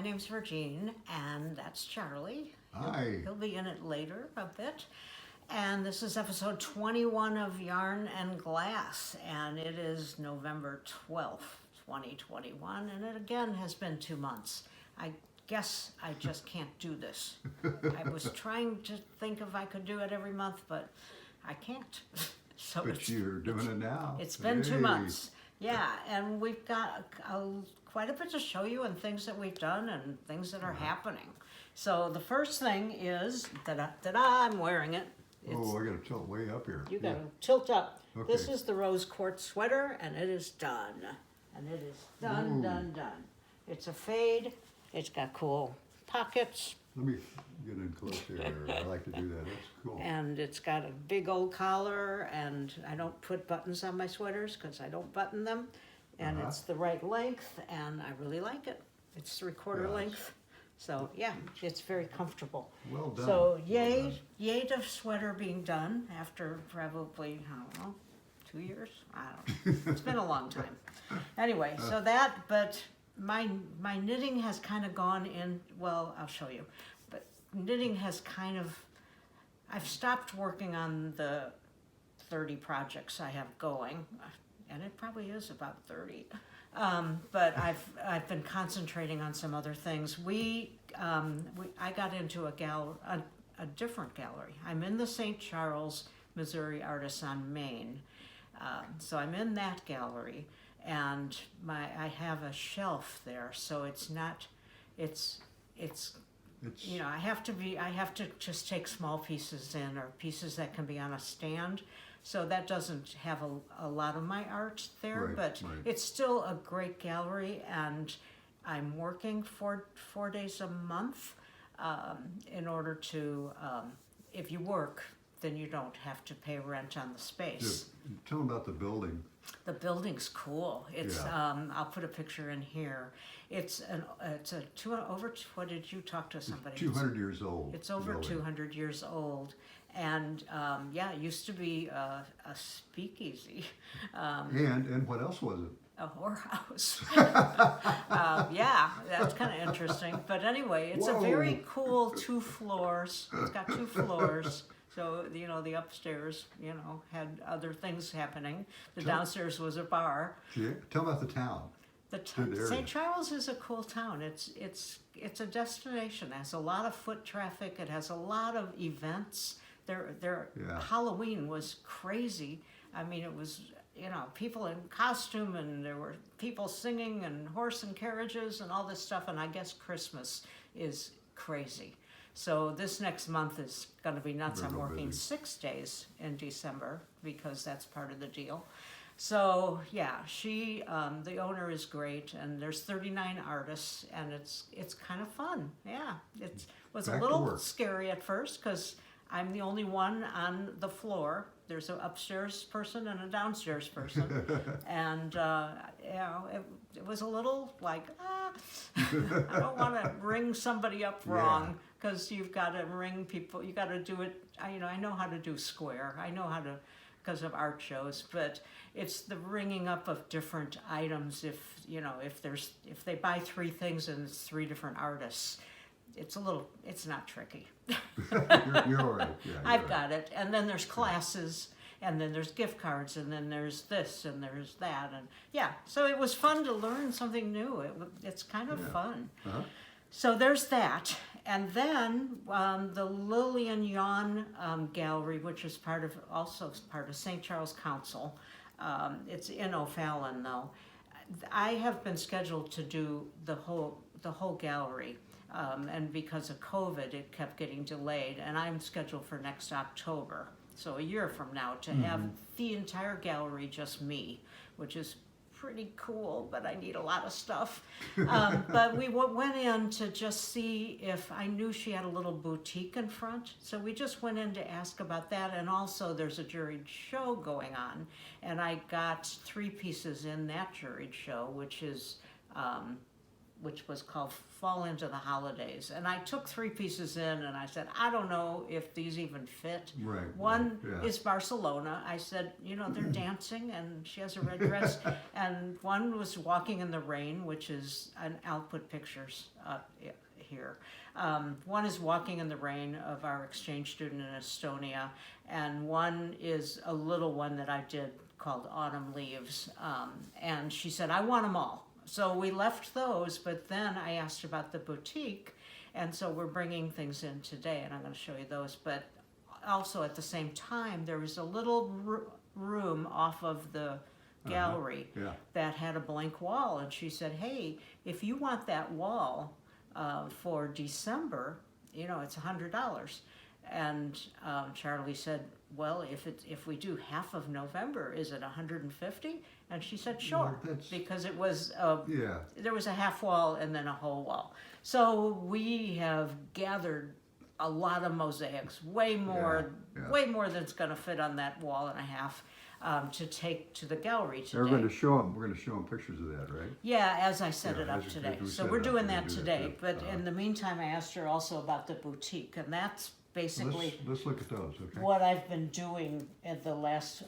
My name's Virgine, and that's Charlie. Hi. He'll be in it later a bit. And this is episode 21 of Yarn and Glass, and it is November 12th, 2021, and it again has been 2 months. I guess I just can't do this. I was trying to think if I could do it every month, but I can't. So But you're doing it now. It's been 2 Hey. months. Yeah, and we've got quite a bit to show you and things that we've done and things that are happening. So the first thing is, I'm wearing it. Oh, I got to tilt way up here. You got to tilt up. Okay. This is the rose quartz sweater, and it is done. And it is done, Ooh. done. It's a fade. It's got cool pockets. Let me get in close here. I like to do that. That's cool. And it's got a big old collar, and I don't put buttons on my sweaters because I don't button them. And it's the right length, and I really like it. It's 3/4 Yes. length. So yeah, it's very comfortable. Well done. So Well done. yay to sweater being done after probably, I don't know, 2 years? I don't know. It's been a long time. Anyway, so that, but my knitting has kind of gone in, well, I'll show you. But knitting has kind of, I've stopped working on the 30 projects I have going, and it probably is about 30. But I've been concentrating on some other things. I got into a different gallery. I'm in the St. Charles, Missouri Artists on Main. So I'm in that gallery, and I have a shelf there. So it's you know, I have to just take small pieces in, or pieces that can be on a stand. So that doesn't have a lot of my art there, Right, but right. it's still a great gallery, and I'm working 4 days a month in order to, if you work, then you don't have to pay rent on the space. Yeah. Tell them about the building. The building's cool. It's Yeah. I'll put a picture in here. It's what did you talk to somebody? 200 years old. It's over building. 200 years old, and it used to be a speakeasy, And what else was it? a whorehouse. Yeah, that's kind of interesting. But anyway, it's a very Whoa. cool 2 floors. It's got 2 floors. So, you know, the upstairs, you know, had other things happening. The downstairs was a bar. Yeah. Tell them about the town. Good area. St. Charles is a cool town. It's a destination. It has a lot of foot traffic. It has a lot of events. Yeah. Halloween was crazy. I mean, it was, you know, people in costume, and there were people singing, and horse and carriages and all this stuff. And I guess Christmas is crazy. So this next month is going to be nuts. I'm Real working busy. 6 days in December because that's part of the deal. So yeah, the owner is great, and there's 39 artists, and it's kind of fun. Yeah, it was Back a to little work. scary at first because I'm the only one on the floor. There's an upstairs person and a downstairs person, and you know, it was a little like, I don't want to ring somebody up wrong, because you've got to ring people. You got to do it. I know how to do square. I know how to, because of art shows, but it's the ringing up of different items. If they buy 3 things and it's 3 different artists, it's not tricky. You're all right. Yeah, you're I've right. got it. And then there's classes, and then there's gift cards, and then there's this, and there's that, and yeah. So it was fun to learn something new. It's kind of fun. Uh-huh. So there's that. And then the Lillian Yawn Gallery, which is also part of St. Charles Council. It's in O'Fallon, though. I have been scheduled to do the whole gallery, and because of COVID, it kept getting delayed. And I'm scheduled for next October, so a year from now, to have the entire gallery just me, which is pretty cool, but I need a lot of stuff. But we went in to just see if I knew she had a little boutique in front. So we just went in to ask about that. And also there's a juried show going on. And I got 3 pieces in that juried show, which is which was called Fall Into the Holidays. And I took 3 pieces in and I said, I don't know if these even fit. Right. One yeah. is Barcelona. I said, you know, they're dancing and she has a red dress. And one was Walking in the Rain, which is, and I'll put pictures here. One is Walking in the Rain of our exchange student in Estonia. And one is a little one that I did called Autumn Leaves. And she said, I want them all. So we left those, but then I asked about the boutique, and so we're bringing things in today, and I'm going to show you those. But also at the same time, there was a little room off of the gallery yeah. that had a blank wall, and she said, hey, if you want that wall for December, you know, it's $100. And Charlie said, well, if we do half of November, is it $150? And she said, sure, Well, because it was Yeah. there was a half wall and then a whole wall. So we have gathered a lot of mosaics, way more than's going to fit on that wall and a half, to take to the gallery today. We're going to show them pictures of that, right? Yeah, as I set it up as today. we So set we're it up, doing we're that gonna do today. that too. But in the meantime, I asked her also about the boutique, and that's basically Let's look at those, okay? what I've been doing at the last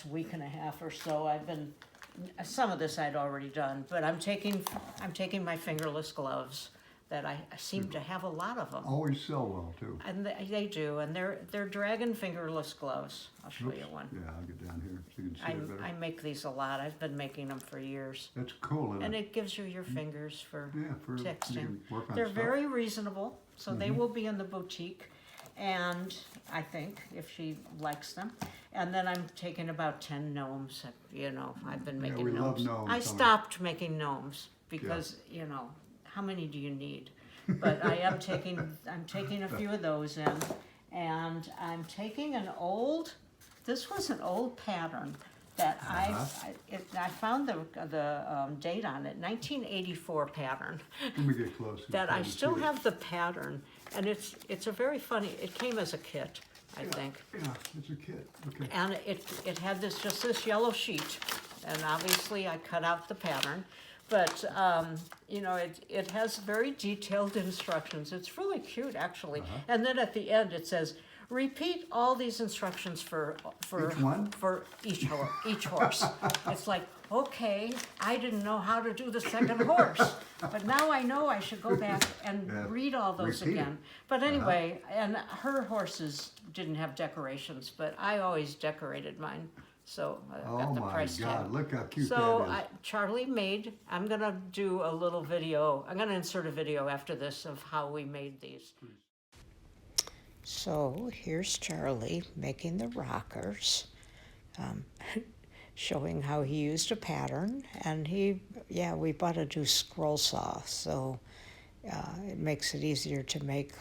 week and a half or so. I've been, some of this I'd already done, but I'm taking my fingerless gloves that I seem to have a lot of them. Always sell well, too. And they do, and they're dragon fingerless gloves. I'll show you one. Yeah, I'll get down here so you can see it better. I make these a lot. I've been making them for years. That's cool, isn't And it? it gives you your fingers for You texting. can work on They're stuff. very reasonable, so they will be in the boutique. And I think if she likes them, and then I'm taking about 10 gnomes. You know, I've been making we love gnomes. gnomes. I stopped making gnomes because you know, how many do you need? But I'm taking a few of those in, and I'm taking this was an old pattern that I found the date on it, 1984 pattern. Let me get close. That I still have the pattern, and it's a very funny. It came as a kit, I think. Yeah, it's a kit. Okay. And it had just this yellow sheet, and obviously I cut out the pattern, but you know, it has very detailed instructions. It's really cute, actually. And then at the end it says, repeat all these instructions for Each one? for each horse. It's like, okay, I didn't know how to do the second horse, but now I know I should go back and read all those Repeat it. again. But anyway, and her horses didn't have decorations, but I always decorated mine. So I got the price tag. Oh my God, look how cute So that is. Charlie made, I'm gonna do a little video, I'm gonna insert a video after this of how we made these. So here's Charlie making the rockers, showing how he used a pattern, and we bought a new scroll saw, so it makes it easier to make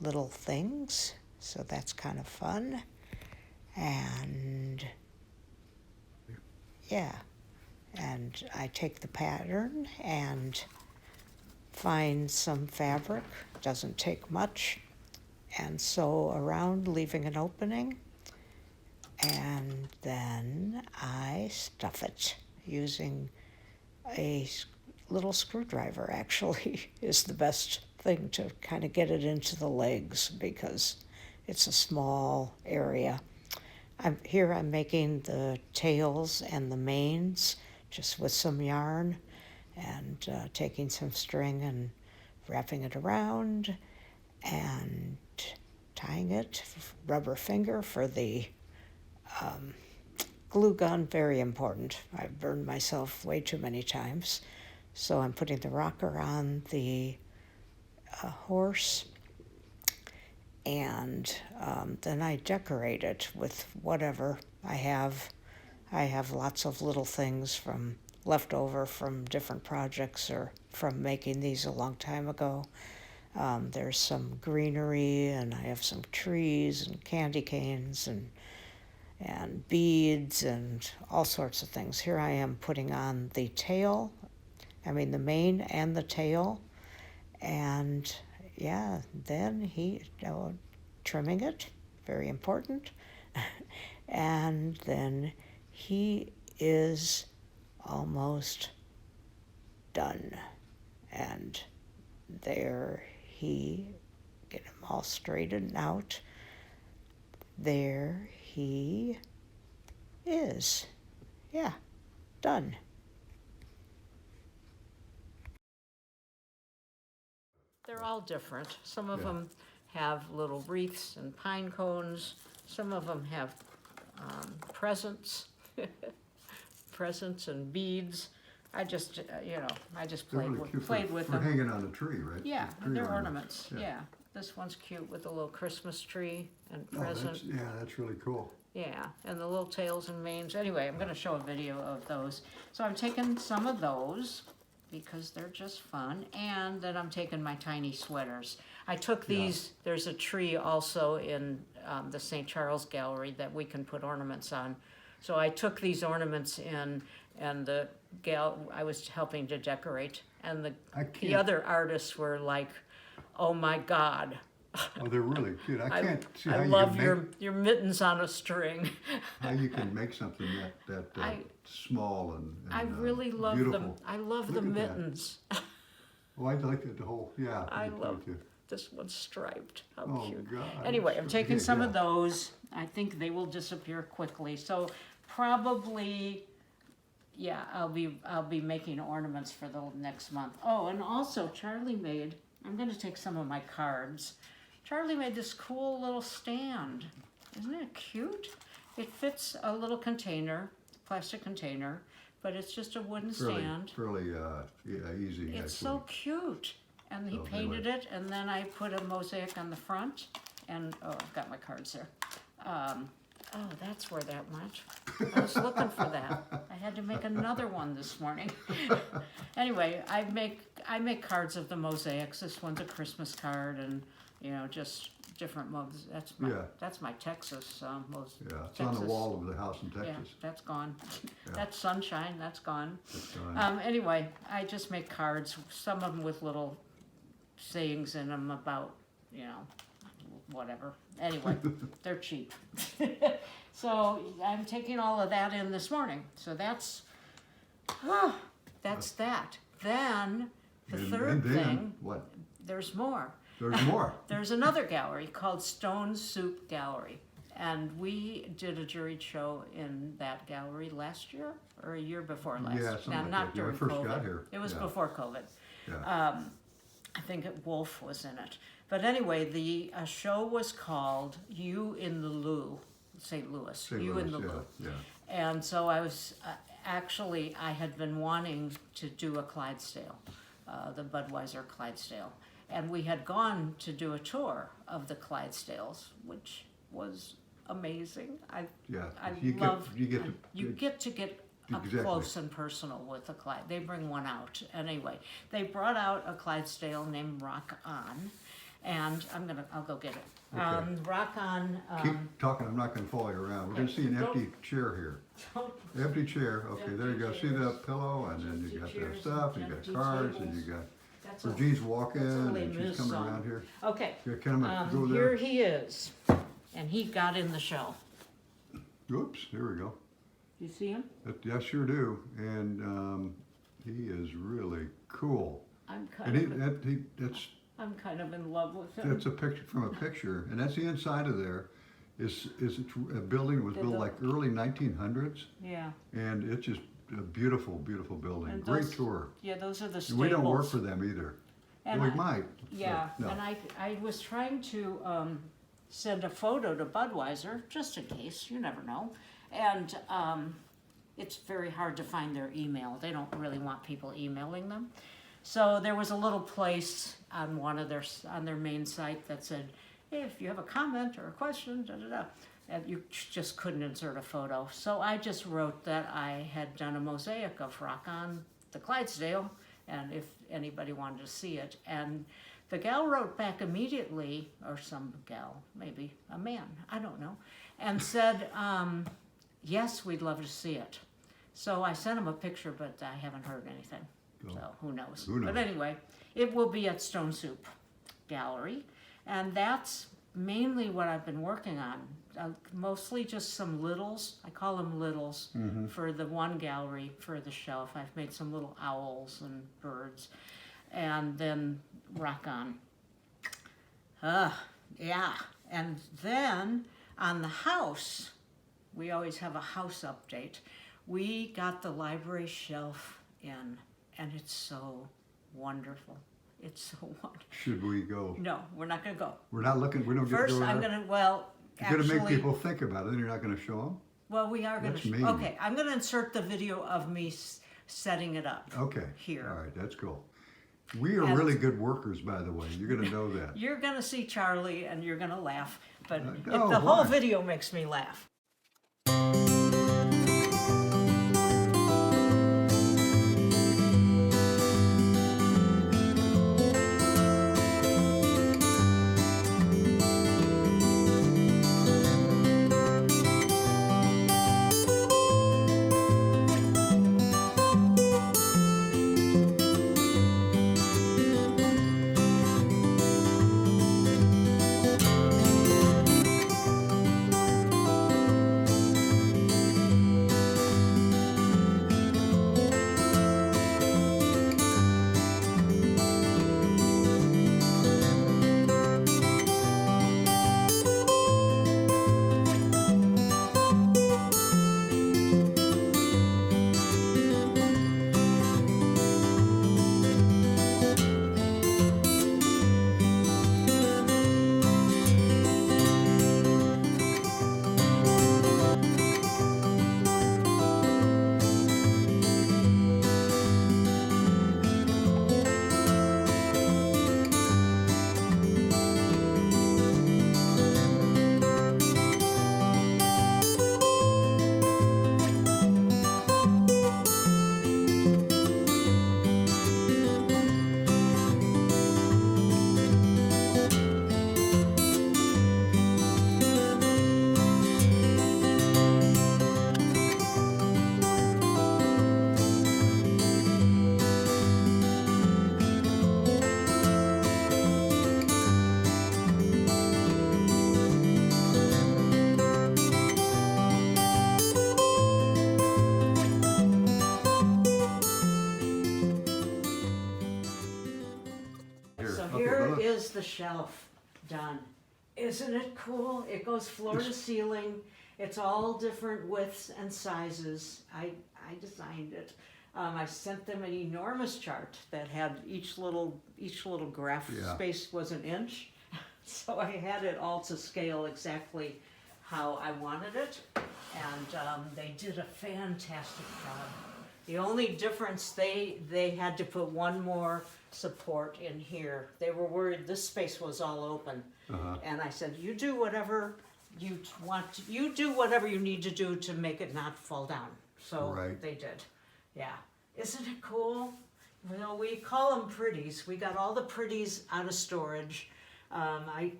little things, so that's kind of fun. And and I take the pattern and find some fabric, doesn't take much, and sew around, leaving an opening, and then I stuff it using a little screwdriver. Actually is the best thing to kind of get it into the legs because it's a small area. I'm making the tails and the manes just with some yarn and taking some string and wrapping it around and tying it, rubber finger for the glue gun, very important. I've burned myself way too many times. So I'm putting the rocker on the horse, and then I decorate it with whatever I have. I have lots of little things from leftover from different projects or from making these a long time ago. There's some greenery, and I have some trees and candy canes and beads and all sorts of things. Here I am putting on the tail, the mane and the tail, and then trimming it, very important, and then he is almost done. And there he, get him all straightened out. There he is. Yeah, done. They're all different. Some of them have little wreaths and pine cones. Some of them have presents, presents and beads. I just, I just They're played really with, cute played with for them. hanging on the tree, right? Yeah, The tree they're ornaments. Yeah. Yeah, this one's cute with a little Christmas tree and Oh, present. that's really cool. Yeah, and the little tails and manes. Anyway, I'm gonna show a video of those. So I'm taking some of those because they're just fun, and then I'm taking my tiny sweaters. I took these, there's a tree also in the St. Charles Gallery that we can put ornaments on. So I took these ornaments in, and I was helping to decorate, and the other artists were like, oh my God. Oh, they're really cute. I can't see how I you love can make, your mittens on a string. how you can make something that small and I really love beautiful. them. I love Look the at that. mittens. Oh, I like it, the whole, yeah. I look love at you. this one's striped. How Oh, cute. God. Anyway, I'm that's taking big, some yeah. of those. I think they will disappear quickly. So probably, yeah, I'll be making ornaments for the next month. Oh, and also I'm gonna take some of my cards. Charlie made this cool little stand. Isn't it cute? It fits a little container, plastic container, but it's just a wooden stand. Fairly easy, It's actually. so cute. And he So painted anyway. it, and then I put a mosaic on the front, and, oh, I've got my cards there. Oh, that's where that went. I was looking for that. I had to make another one this morning. Anyway, I make cards of the mosaics. This one's a Christmas card, and, just different that's my Texas, Yeah, it's Texas. on the wall of the house in Yeah, Texas. that's gone. Yeah. That's sunshine, that's gone. It's gone. Anyway, I just make cards, some of them with little sayings in them about, whatever. Anyway, they're cheap. So I'm taking all of that in this morning. So that's that. Then the third then, thing, what? there's more. There's more. There's another gallery called Stone Soup Gallery. And we did a juried show in that gallery last year or a year before last. Yeah, something Now, like not that. Yeah, when during I first COVID. got here. It was Yeah. before COVID. Yeah. I think Wolf was in it. But anyway, the show was called You in the Lou, St. Louis. St. You in the Louis, Lou. yeah. And so I was, actually, I had been wanting to do a Clydesdale, the Budweiser Clydesdale. And we had gone to do a tour of the Clydesdales, which was amazing. Yeah. I you love, get to you get to get up Exactly. close and personal with the Clyde. They bring one out. Anyway, they brought out a Clydesdale named Rock On, and I'll go get it. Okay. Rock On. keep talking. I'm not going to follow you around. We're going to see an empty chair here. Empty chair. Okay, there you go. See that pillow, and then you got that stuff, and you got cards, and you got. That's Virginia's walking, that's a and Les she's Mis coming song. around here. Okay. Yeah, can I go Here there? he is, and he got in the show. Oops, there we go. You see him? Yeah, sure do. And he is really cool. I'm And I'm kind of in love with him. that's a picture from a picture, and that's the inside of there. Is a building that was built like early 1900s, Yeah. and it's just a beautiful, beautiful building. And Great those- tour. Yeah, those are the And staples. we don't work for them either. And Well, we I- might. Yeah, but no. and I was trying to send a photo to Budweiser, just in case, you never know. And it's very hard to find their email. They don't really want people emailing them. So there was a little place on on their main site that said, hey, if you have a comment or a question, da da da. And you just couldn't insert a photo. So I just wrote that I had done a mosaic of Rock On the Clydesdale, and if anybody wanted to see it. And the gal wrote back immediately, or some gal, maybe a man, I don't know, and said, yes, we'd love to see it. So I sent him a picture, but I haven't heard anything. Oh. So who knows? Who knows? But anyway, it will be at Stone Soup Gallery, and that's mainly what I've been working on. Mostly just some littles. I call them littles for the one gallery for the shelf. I've made some little owls and birds. and then rock on. Yeah, and then on the house, we always have a house update. We got the library shelf in, and it's so wonderful. It's so wonderful. Should we go? No, we're not gonna go. We're not looking, we don't get to First, go I'm there? gonna, well, You're gonna make actually, people think about it, then you're not gonna show them? well, we are gonna, That's mean. okay, I'm gonna insert the video of me setting it up. Okay. Here. All right, that's cool. We are And- really good workers, by the way. You're gonna know that. You're gonna see Charlie and you're gonna laugh, but oh, the whole why? video makes me laugh. So Okay, here look. is the shelf done. Isn't it cool? It goes floor to ceiling. It's all different widths and sizes. I designed it. I sent them an enormous chart that had each little graph Yeah. space was an inch. So I had it all to scale exactly how I wanted it, and they did a fantastic job. The only difference, they had to put one more support in here. They were worried this space was all open. And I said, you do whatever you want, you do whatever you need to do to make it not fall down. So Right. they did, yeah. Isn't it cool? Well, we call them pretties. We got all the pretties out of storage. I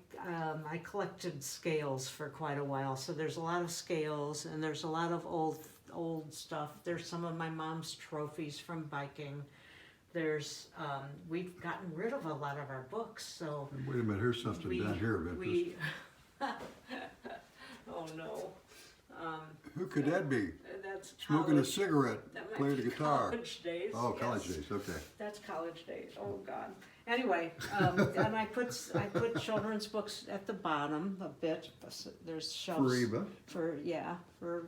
collected scales for quite a while, so there's a lot of scales and there's a lot of old stuff. There's some of my mom's trophies from biking. There's we've gotten rid of a lot of our books, so Wait a minute, here's something down here of interest. we oh no, Who could that be? that's Smoking a college. cigarette, That might playing the be guitar. College days. Oh, yes. college days, okay. That's college days. Oh God. Anyway, and I put children's books at the bottom a bit. There's shelves Reba. for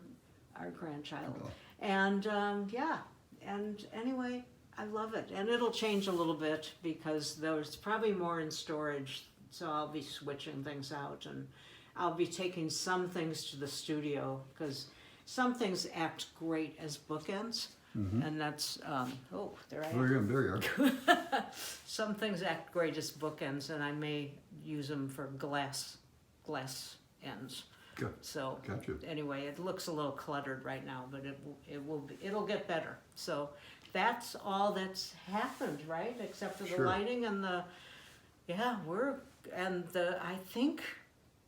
our grandchild, Oh. and yeah, and anyway, I love it, and it'll change a little bit because there's probably more in storage, so I'll be switching things out, and I'll be taking some things to the studio because some things act great as bookends. And that's, oh, there I am. There you are. Some things act great as bookends, and I may use them for glass ends. Good. So Gotcha. anyway, it looks a little cluttered right now, but it'll get better. So that's all that's happened, right? Except for the Sure. lighting and I think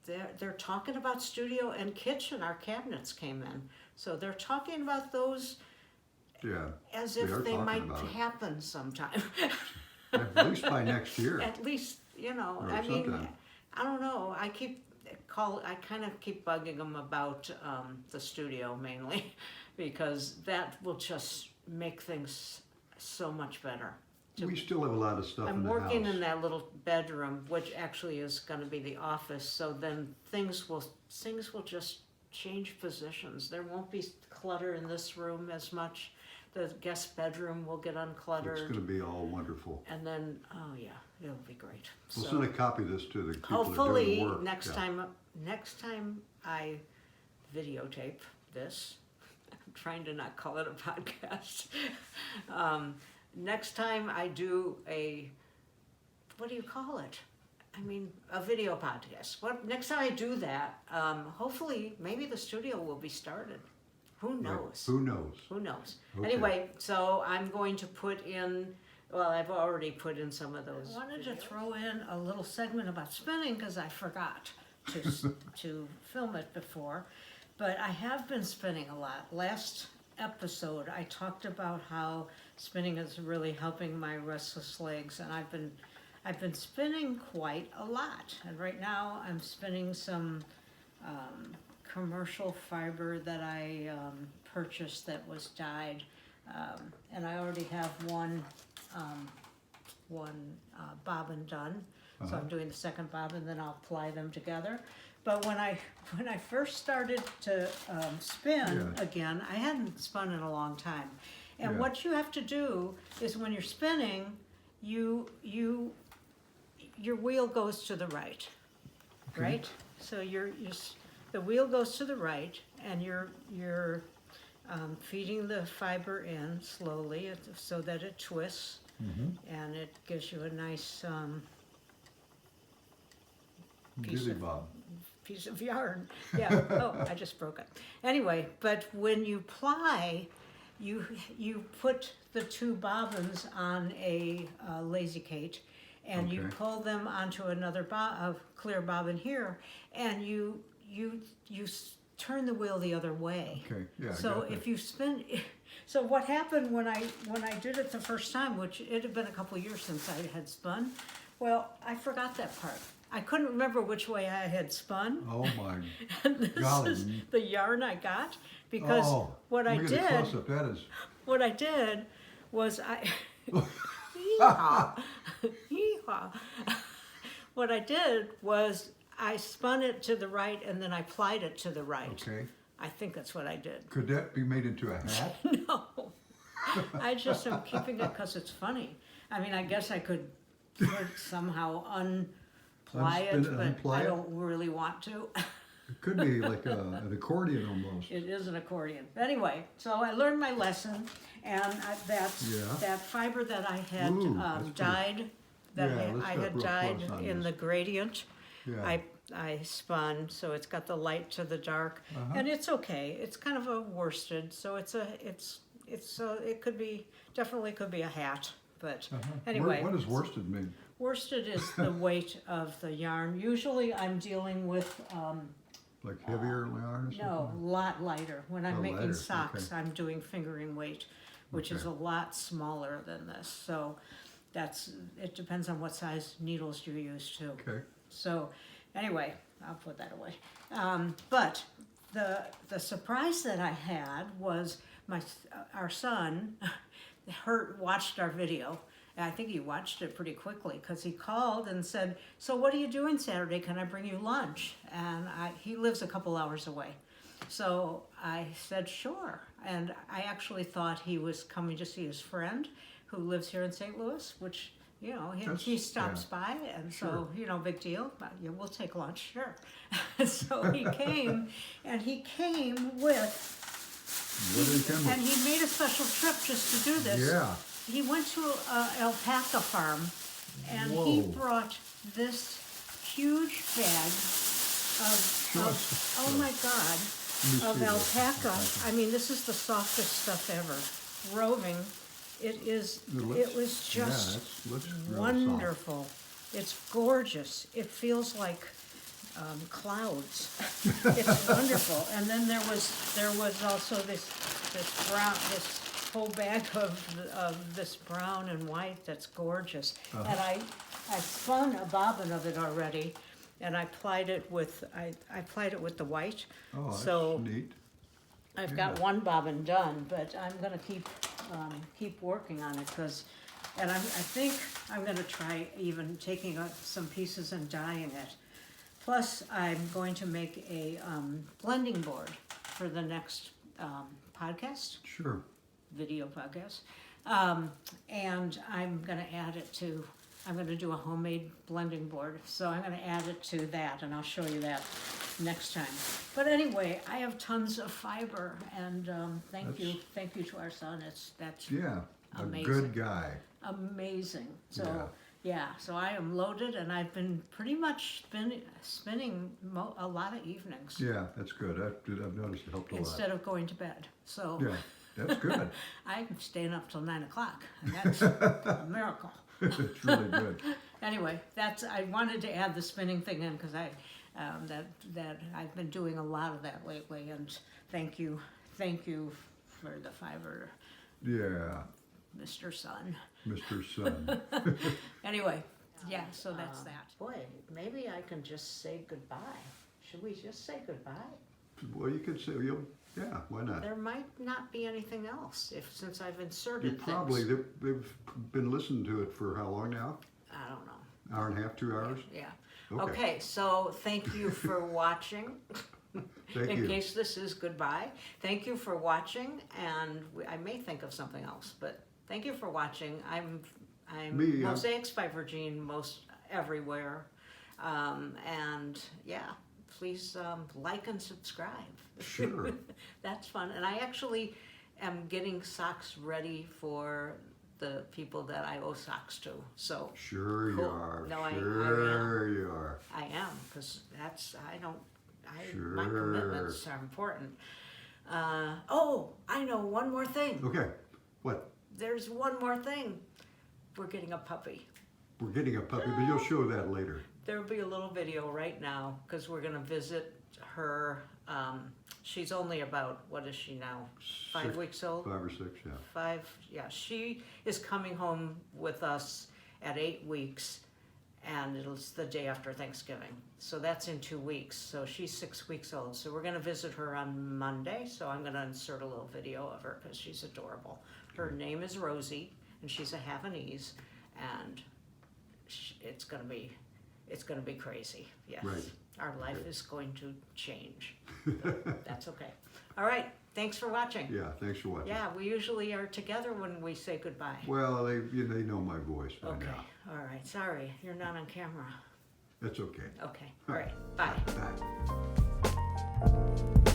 they're talking about studio and kitchen. Our cabinets came in, so they're talking about those. Yeah. As They are if they talking might about it. happen sometime. At least by next year. At least, Or I mean, sometime. I don't know. I kind of keep bugging them about the studio mainly because that will just make things so much better. We still have a lot of stuff in I'm the working house. in that little bedroom, which actually is gonna be the office, so then things will just change positions. There won't be clutter in this room as much. The guest bedroom will get It's uncluttered. gonna be all wonderful. And then, oh yeah, it'll be great. We'll So send a copy of this to the people that are doing hopefully, the work. next Yeah. time I videotape this, I'm trying to not call it a podcast. Next time I do what do you call it? I mean, a video podcast. Next time I do that, hopefully, maybe the studio will be started. Who knows? Who knows? Who knows? Okay. Anyway, so I'm going to put in, well, I've already put in some of those. I wanted to throw in a little segment about spinning because I forgot to film it before. But I have been spinning a lot. Last episode, I talked about how spinning is really helping my restless legs, and I've been spinning quite a lot. And right now, I'm spinning some commercial fiber that I purchased that was dyed, and I already have one bobbin done. So I'm doing the second bobbin, then I'll apply them together. But when I first started to spin again, I hadn't spun in a long time. And what you have to do is when you're spinning, your wheel goes to the right, right? So the wheel goes to the right, and you're feeding the fiber in slowly so that it twists, and it gives you a nice piece of yarn. Yeah. Oh, I just broke it. Anyway, but when you ply, you put the two bobbins on a lazy Kate, and you pull them onto another clear bobbin here, and you turn the wheel the other way. Okay, yeah. I So got that. if you spin, so what happened when I did it the first time, which it had been a couple years since I had spun, well, I forgot that part. I couldn't remember which way I had spun. Oh my And this golly. is the yarn I got because what I let me get a did. close-up. That is. What I did was Yeehaw. Yeehaw. What I did was I spun it to the right and then I plied it to the right. Okay. I think that's what I did. Could that be made into a hat? No. I just am keeping it because it's funny. I mean, I guess I could somehow unply Unspin it, it, but unply I it? don't really want to. It could be like an accordion almost. It is an accordion. Anyway, so I learned my lesson, and that fiber that I had Ooh, that's pretty- dyed, Yeah, let's I get had real dyed close on in this. the gradient. Yeah. I spun, so it's got the light to the dark, and it's okay. It's kind of a worsted, so it definitely could be a hat. But anyway, What does worsted mean? worsted is the weight of the yarn. Usually, I'm dealing with. Like heavier yarn or something? No, a lot lighter. When I'm making lighter, socks, okay. I'm doing fingering weight, which is a lot smaller than this. So it depends on what size needles you use too. Okay. So anyway, I'll put that away. But the surprise that I had was our son watched our video. And I think he watched it pretty quickly because he called and said, "So what are you doing Saturday? Can I bring you lunch?" And he lives a couple hours away. So I said, "Sure." And I actually thought he was coming to see his friend who lives here in St. Louis, which, he stops by, and so, big deal. But yeah, we'll take lunch, sure. So he came, and he came with, What did it come and with? he made a special trip just to do this. Yeah. He went to an alpaca farm, and he Whoa. brought this huge bag of oh my God, of see alpaca. I mean, this is the softest stuff ever. Roving, it was just looks real wonderful. It's gorgeous. It feels like clouds. It's wonderful. And then there was also this whole bag of this brown and white that's gorgeous. And I spun a bobbin of it already, and I plied it with the white. Oh, that's so neat. I've got one bobbin done, but I'm gonna keep working on it because And I think I'm gonna try even taking some pieces and dyeing it. Plus, I'm going to make a blending board for the next podcast, Sure. video podcast. And I'm gonna add it to, I'm gonna do a homemade blending board. So I'm gonna add it to that, and I'll show you that next time. But anyway, I have tons of fiber, and thank you to our son. That's Yeah, a amazing. good guy. Amazing. So Yeah. yeah, so I am loaded, and I've been pretty much spinning a lot of evenings Yeah, that's good. I've noticed it helped a lot. instead of going to bed. So Yeah, that's good. I'm staying up till 9 o'clock, and that's a miracle. It's really good. Anyway, I wanted to add the spinning thing in because that I've been doing a lot of that lately, and thank you for the fiber, Yeah, Mr. Sun. Mr. Sun. Anyway, yeah, so that's that. Boy, maybe I can just say goodbye. Should we just say goodbye? Well, you could say, yeah, why not? There might not be anything else since I've inserted Probably, things. they've been listening to it for how long now? I don't know. Hour and a half, 2 hours? Yeah. Okay. Okay, so thank you for watching. Thank In you. case this is goodbye. Thank you for watching, and I may think of something else, but thank you for watching. I'm Mosaics by Virgin most everywhere, and yeah, please like and subscribe. Sure. That's fun, and I actually am getting socks ready for the people that I owe socks to. So Sure you cool. are. No, Sure you are. I am, because Sure. my commitments are important. Oh, I know one more thing. Okay, what? There's one more thing. We're getting a puppy. We're getting a puppy, but you'll show that later. There'll be a little video right now because we're going to visit her. She's only about, what is she now? 5 weeks old? 5 or 6, yeah. 5, yeah. She is coming home with us at 8 weeks, and it's the day after Thanksgiving. So that's in 2 weeks. So she's 6 weeks old. So we're going to visit her on Monday. So I'm going to insert a little video of her because she's adorable. Her name is Rosie, and she's a Havanese, and it's going to be crazy. Yes. Right. Our life is going to change. But that's okay. All right. Thanks for watching. Yeah, thanks for watching. Yeah, we usually are together when we say goodbye. Well, they know my voice by Okay. now. All right. Sorry, you're not on camera. That's okay. Okay. All right. Bye. Bye.